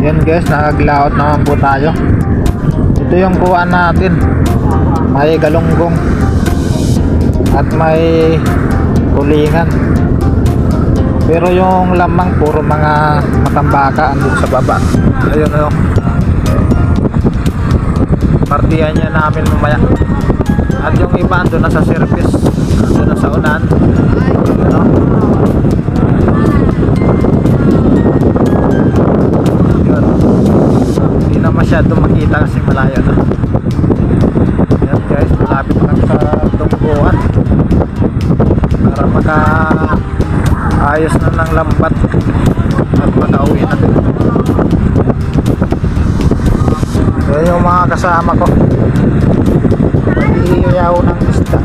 Yan guys, nakaglaot naman po tayo. Ito yung kuhaan natin. May galunggong at may tulingan. Pero yung lamang puro mga matambaka andun sa baba. Ayun o. Partihan niya namin mamaya. At yung iba andun na sa service, andun na sa unan. Ano? Yun. Hindi na masyado makita kasi malayo na. Yan guys, malapit na sa tungguan para maka ayos na ng lambat at makauwi na din. Yan yung mga kasama ko, nag-iiyaw ng isda.